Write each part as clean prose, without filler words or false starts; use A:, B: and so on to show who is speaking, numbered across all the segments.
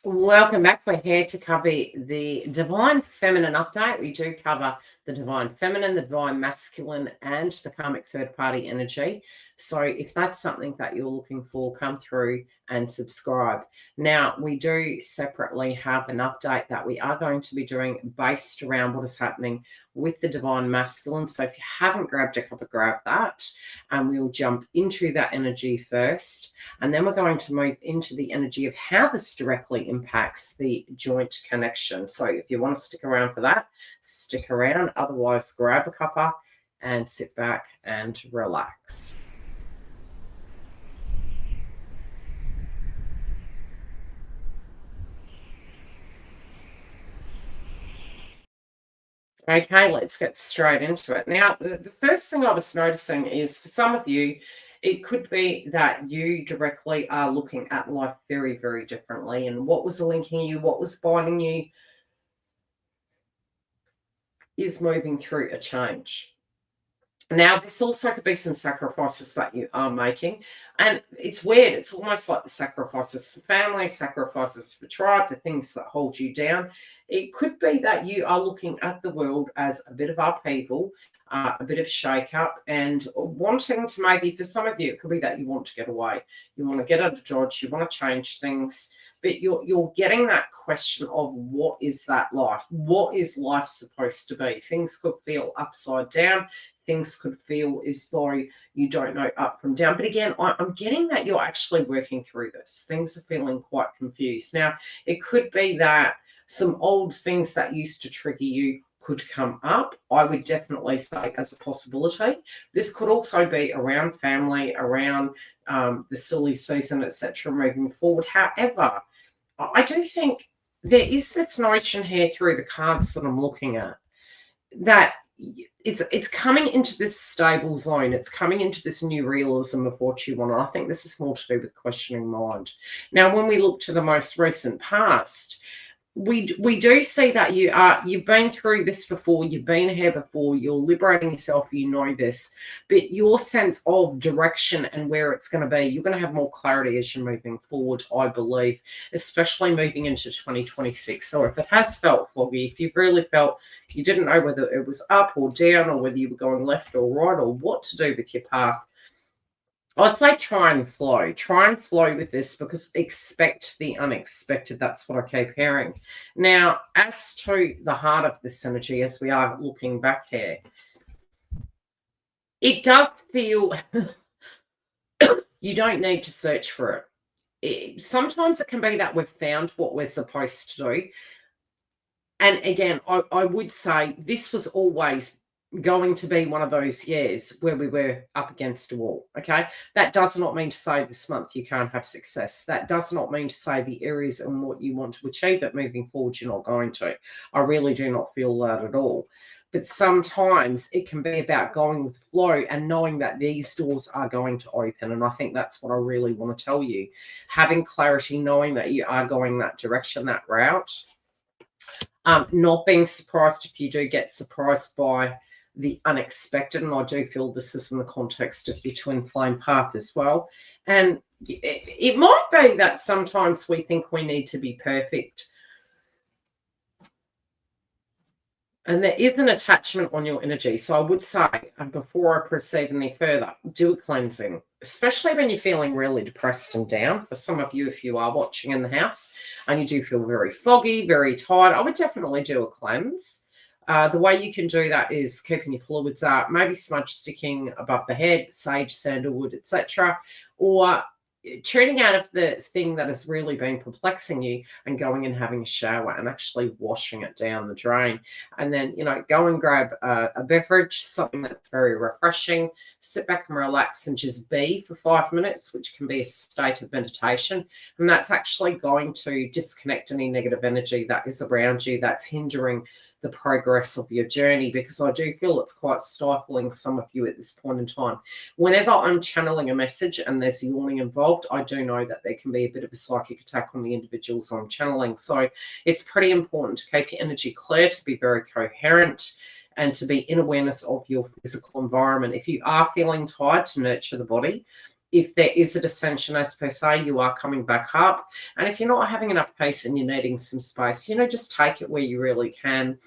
A: Welcome back. We're here to cover the Divine Feminine update. We do cover the Divine Feminine, the Divine Masculine, and the Karmic Third Party energy. So if that's something that you're looking for, come through and subscribe. Now, we do separately have an update that we are going to be doing based around what is happening with the Divine Masculine. So if you haven't grabbed a cup, grab that, and we'll jump into that energy first. And then we're going to move into the energy of how this directly impacts the joint connection. So if you want to stick around for that, stick around. Otherwise, grab a cuppa and sit back and relax. Okay, let's get straight into it. Now, the first thing I was noticing is for some of you, it could be that you directly are looking at life very, very differently. And what was linking you, what was binding you, is moving through a change. Now, this also could be some sacrifices that you are making. And it's weird. It's almost like the sacrifices for family, sacrifices for tribe, the things that hold you down. It could be that you are looking at the world as a bit of upheaval, a bit of shake-up, and wanting to maybe, for some of you, it could be that you want to get away. You want to get out of Dodge. You want to change things. But you're getting that question of what is that life? What is life supposed to be? Things could feel upside down. Things could feel as though you don't know up from down. But again, I'm getting that you're actually working through this. Things are feeling quite confused. Now, it could be that some old things that used to trigger you could come up. I would definitely say as a possibility. This could also be around family, around the silly season, etc., moving forward. However, I do think there is this notion here through the cards that I'm looking at that it's coming into this stable zone. It's coming into this new realism of what you want. And I think this is more to do with questioning mind. Now, when we look to the most recent past, we do see that you've been through this before, you've been here before, you're liberating yourself, you know this, but your sense of direction and where it's going to be, you're going to have more clarity as you're moving forward, I believe, especially moving into 2026. So if it has felt foggy, if you've really felt you didn't know whether it was up or down or whether you were going left or right or what to do with your path, I'd say try and flow. Try and flow with this because expect the unexpected. That's what I keep hearing. Now, as to the heart of this energy, as we are looking back here, it does feel you don't need to search for it. Sometimes it can be that we've found what we're supposed to do. And again, I would say this was always going to be one of those years where we were up against a wall. Okay. That does not mean to say this month you can't have success. That does not mean to say the areas and what you want to achieve it moving forward, you're not going to. I really do not feel that at all. But sometimes it can be about going with the flow and knowing that these doors are going to open. And I think that's what I really want to tell you. Having clarity, knowing that you are going that direction, that route. Not being surprised if you do get surprised by the unexpected. And I do feel this is in the context of your twin flame path as well. And it might be that sometimes we think we need to be perfect. And there is an attachment on your energy. So I would say, before I proceed any further, do a cleansing, especially when you're feeling really depressed and down. For some of you, if you are watching in the house and you do feel very foggy, very tired, I would definitely do a cleanse. The way you can do that is keeping your fluids up, maybe smudge sticking above the head, sage, sandalwood, etc., or tuning out of the thing that has really been perplexing you and going and having a shower and actually washing it down the drain. And then, go and grab a beverage, something that's very refreshing, sit back and relax and just be for 5 minutes, which can be a state of meditation. And that's actually going to disconnect any negative energy that is around you that's hindering the progress of your journey, because I do feel it's quite stifling some of you at this point in time. Whenever I'm channeling a message and there's yawning involved, I do know that there can be a bit of a psychic attack on the individuals I'm channeling. So it's pretty important to keep your energy clear, to be very coherent, and to be in awareness of your physical environment. If you are feeling tired, to nurture the body. if there is a dissension, as per se, you are coming back up. And if you're not having enough peace and you're needing some space, just take it where you really can.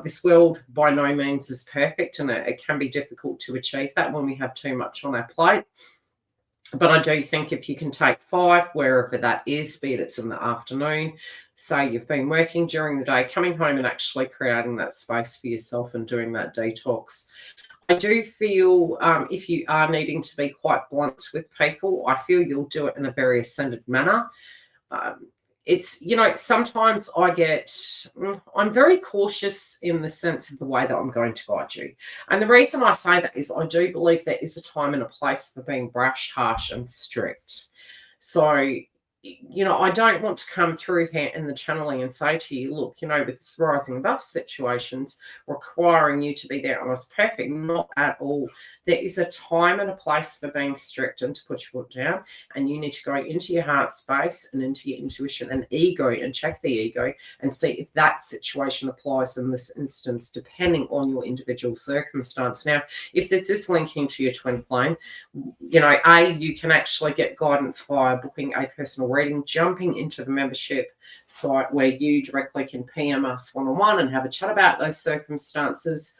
A: This world by no means is perfect, and it can be difficult to achieve that when we have too much on our plate. But I do think if you can take 5, wherever that is, be it it's in the afternoon, say you've been working during the day, coming home and actually creating that space for yourself and doing that detox. I do feel if you are needing to be quite blunt with people, I feel you'll do it in a very ascended manner. It's, sometimes I'm very cautious in the sense of the way that I'm going to guide you. And the reason I say that is I do believe there is a time and a place for being brash, harsh, and strict. So, I don't want to come through here in the channeling and say to you, look, with this rising above situations requiring you to be there almost perfect. Not at all. There is a time and a place for being strict and to put your foot down. And you need to go into your heart space and into your intuition and ego and check the ego and see if that situation applies in this instance, depending on your individual circumstance. Now, if there's this linking to your twin flame, you can actually get guidance via booking a personal reading, jumping into the membership site where you directly can PM us one-on-one and have a chat about those circumstances,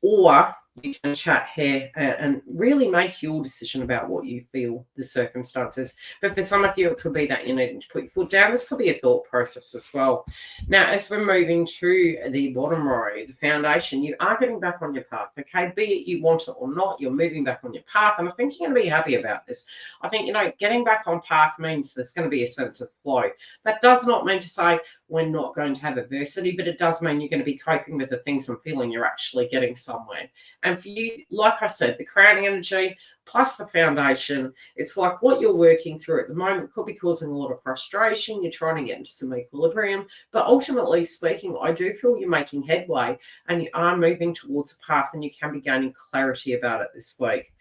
A: or you can chat here and really make your decision about what you feel the circumstances. But for some of you, it could be that you're needing to put your foot down. This could be a thought process as well. Now, as we're moving to the bottom row, the foundation, you are getting back on your path, okay? Be it you want it or not, you're moving back on your path. And I think you're going to be happy about this. I think, getting back on path means there's going to be a sense of flow. That does not mean to say we're not going to have adversity, but it does mean you're going to be coping with the things and feeling you're actually getting somewhere. And for you, like I said, the crowning energy plus the foundation, it's like what you're working through at the moment could be causing a lot of frustration. You're trying to get into some equilibrium. But ultimately speaking, I do feel you're making headway and you are moving towards a path, and you can be gaining clarity about it this week.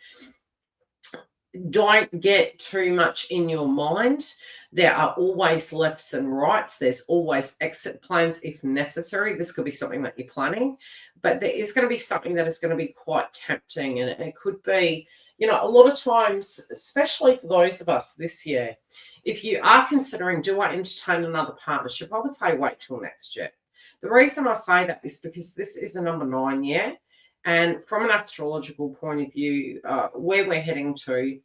A: Don't get too much in your mind. There are always lefts and rights. There's always exit plans if necessary. This could be something that you're planning, but there is going to be something that is going to be quite tempting. And it could be, a lot of times, especially for those of us this year, if you are considering, do I entertain another partnership? I would say wait till next year. The reason I say that is because this is a number 9 year. And from an astrological point of view, where we're heading to,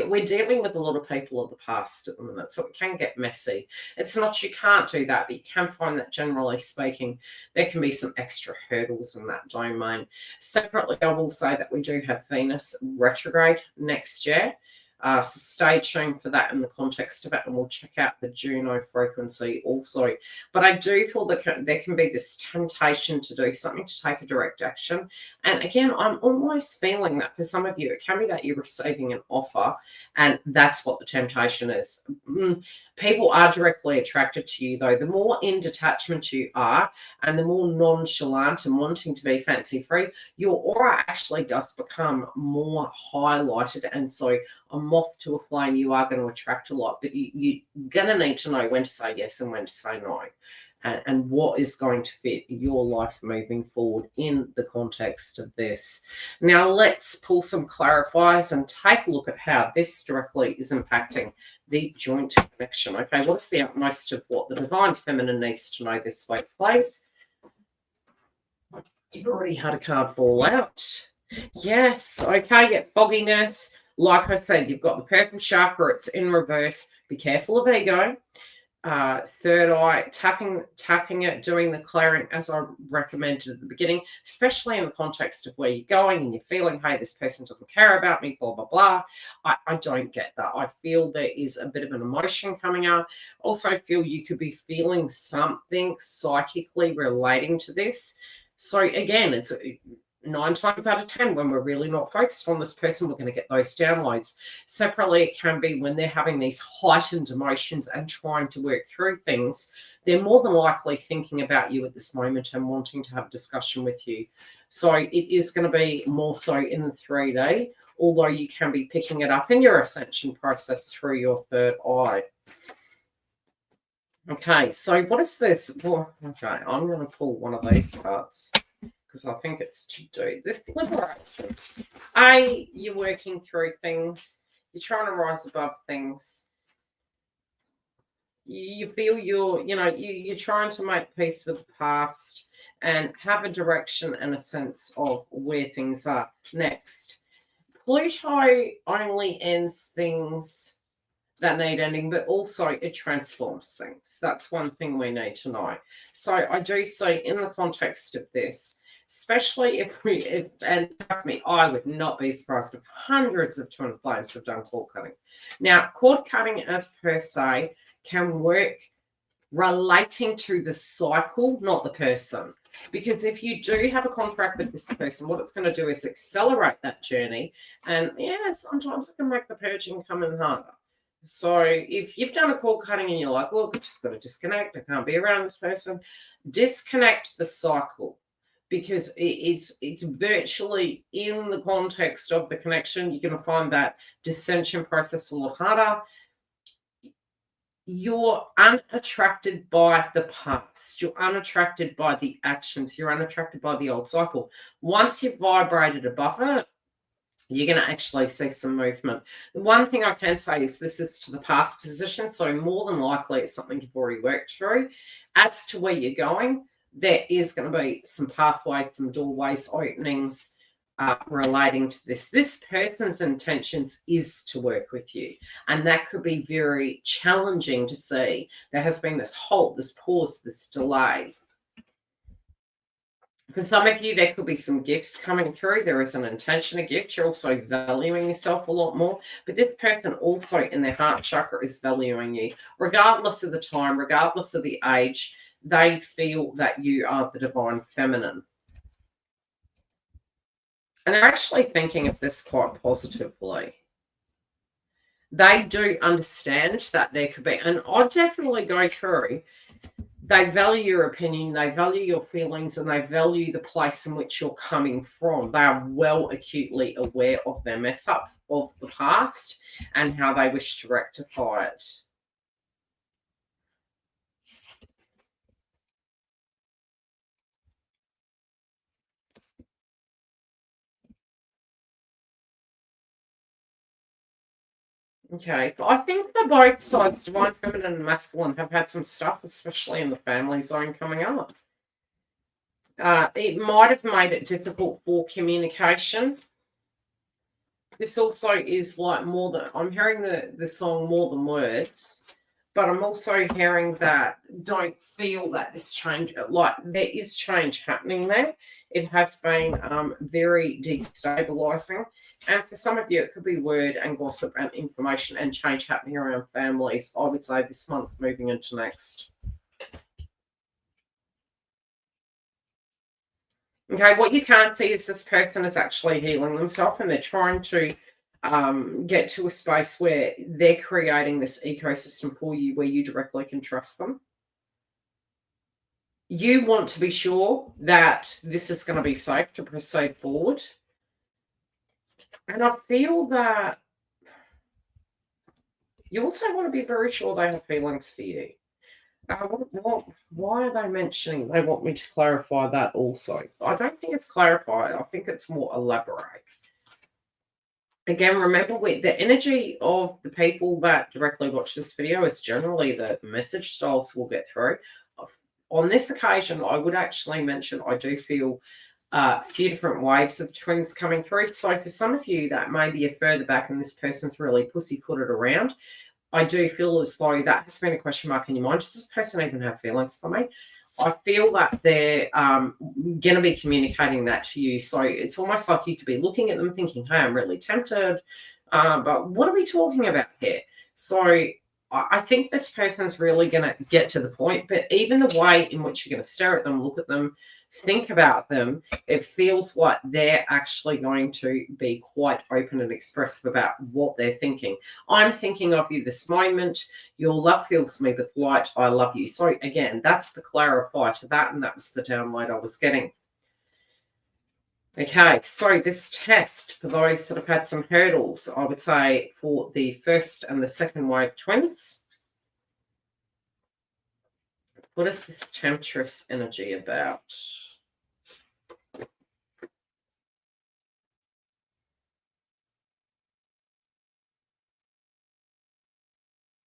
A: we're dealing with a lot of people of the past at the minute, so it can get messy. It's not you can't do that, but you can find that generally speaking, there can be some extra hurdles in that domain. Separately, I will say that we do have Venus retrograde next year. So stay tuned for that in the context of it, and we'll check out the Juno frequency also. But I do feel that there can be this temptation to do something, to take a direct action. And again, I'm almost feeling that for some of you, it can be that you're receiving an offer, and that's what the temptation is. People are directly attracted to you, though. The more in detachment you are, and the more nonchalant and wanting to be fancy-free, your aura actually does become more highlighted. And so a moth to a flame, you are going to attract a lot, but you're going to need to know when to say yes and when to say no, and what is going to fit your life moving forward in the context of this. Now, let's pull some clarifiers and take a look at how this directly is impacting the joint connection. Okay, what's the utmost of what the divine feminine needs to know this week, please? You've already had a card fall out. Yes, okay, get fogginess. Like I said, you've got the purple chakra, it's in reverse. Be careful of ego. Third eye, tapping it, doing the clearing as I recommended at the beginning, especially in the context of where you're going and you're feeling, hey, this person doesn't care about me, blah, blah, blah. I don't get that. I feel there is a bit of an emotion coming out. Also feel you could be feeling something psychically relating to this. So again, it's 9 times out of 10, when we're really not focused on this person, we're going to get those downloads. Separately, it can be when they're having these heightened emotions and trying to work through things, they're more than likely thinking about you at this moment and wanting to have a discussion with you. So it is going to be more so in the 3D, although you can be picking it up in your ascension process through your third eye. Okay, so what is this? Well, okay, I'm going to pull one of these cards, because I think it's to do this liberation. A, you're working through things. You're trying to rise above things. You feel you're trying to make peace with the past and have a direction and a sense of where things are next. Pluto only ends things that need ending, but also it transforms things. That's one thing we need to know. So I do see in the context of this, especially and trust me, I would not be surprised if hundreds of twin flames have done cord cutting. Now, cord cutting as per se can work relating to the cycle, not the person. Because if you do have a contract with this person, what it's going to do is accelerate that journey. And yeah, sometimes it can make the purging come in harder. So if you've done a cord cutting and you're like, look, I just got to disconnect, I can't be around this person, disconnect the cycle, because it's virtually in the context of the connection. You're going to find that dissension process a lot harder. You're unattracted by the past. You're unattracted by the actions. You're unattracted by the old cycle. Once you've vibrated above it, you're going to actually see some movement. The one thing I can say is this is to the past position, so more than likely it's something you've already worked through. As to where you're going, there is going to be some pathways, some doorways, openings relating to this. This person's intentions is to work with you, and that could be very challenging to see. There has been this halt, this pause, this delay. For some of you, there could be some gifts coming through. There is an intention, a gift. You're also valuing yourself a lot more. But this person also in their heart chakra is valuing you. Regardless of the time, regardless of the age, they feel that you are the divine feminine. And they're actually thinking of this quite positively. They do understand that there could be, and I'll definitely go through, they value your opinion, they value your feelings, and they value the place in which you're coming from. They are well acutely aware of their mess up of the past and how they wish to rectify it. Okay, but I think that both sides, divine feminine and masculine, have had some stuff, especially in the family zone, coming up. It might have made it difficult for communication. This also is like more than, I'm hearing the song More Than Words, but I'm also hearing that don't feel that this change, like there is change happening there. It has been very destabilizing. And for some of you, it could be word and gossip and information and change happening around families, I would say this month moving into next. Okay, what you can't see is this person is actually healing themselves and they're trying to get to a space where they're creating this ecosystem for you where you directly can trust them. You want to be sure that this is going to be safe to proceed forward. And I feel that you also want to be very sure they have feelings for you. Why are they mentioning they want me to clarify that also? I don't think it's clarified. I think it's more elaborate. Again, remember, the energy of the people that directly watch this video is generally the message styles we'll get through. On this occasion, I would actually mention I do feel a few different waves of twins coming through. So for some of you that may be a further back and this person's really pussyfooted around, I do feel as though that has been a question mark in your mind. Does this person even have feelings for me? I feel that they're going to be communicating that to you. So it's almost like you could be looking at them thinking, hey, I'm really tempted. But what are we talking about here? So I think this person's really going to get to the point. But even the way in which you're going to stare at them, look at them, think about them, it feels like they're actually going to be quite open and expressive about what they're thinking. I'm thinking of you this moment. Your love fills me with light. I love you. So again, that's the clarifier to that, and that was the download I was getting. Okay, so this test, for those that have had some hurdles, I would say for the first and the second wave twins, what is this temptress energy about?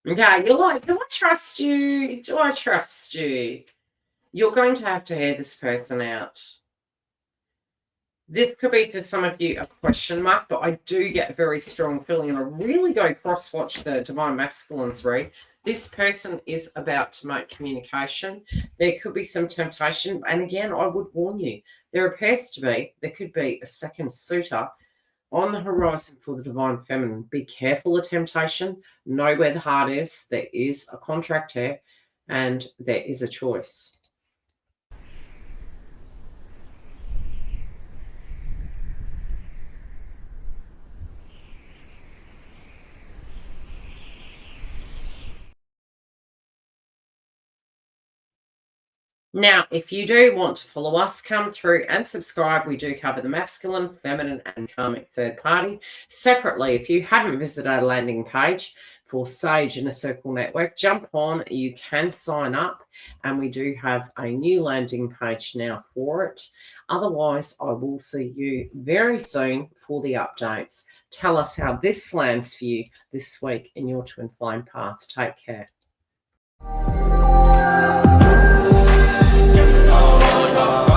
A: Okay, you're like, do I trust you? Do I trust you? You're going to have to hear this person out. This could be for some of you a question mark, but I do get a very strong feeling, and I really go cross-watch the Divine Masculines read. This person is about to make communication. There could be some temptation. And again, I would warn you, there could be a second suitor on the horizon for the Divine Feminine. Be careful of temptation. Know where the heart is. There is a contract here, and there is a choice. Now, if you do want to follow us, come through and subscribe. We do cover the masculine, feminine, and karmic third party separately. If you haven't visited our landing page for Sage Inner Circle Network, jump on. You can sign up, and we do have a new landing page now for it. Otherwise, I will see you very soon for the updates. Tell us how this lands for you this week in your twin flame path. Take care.
B: Oh,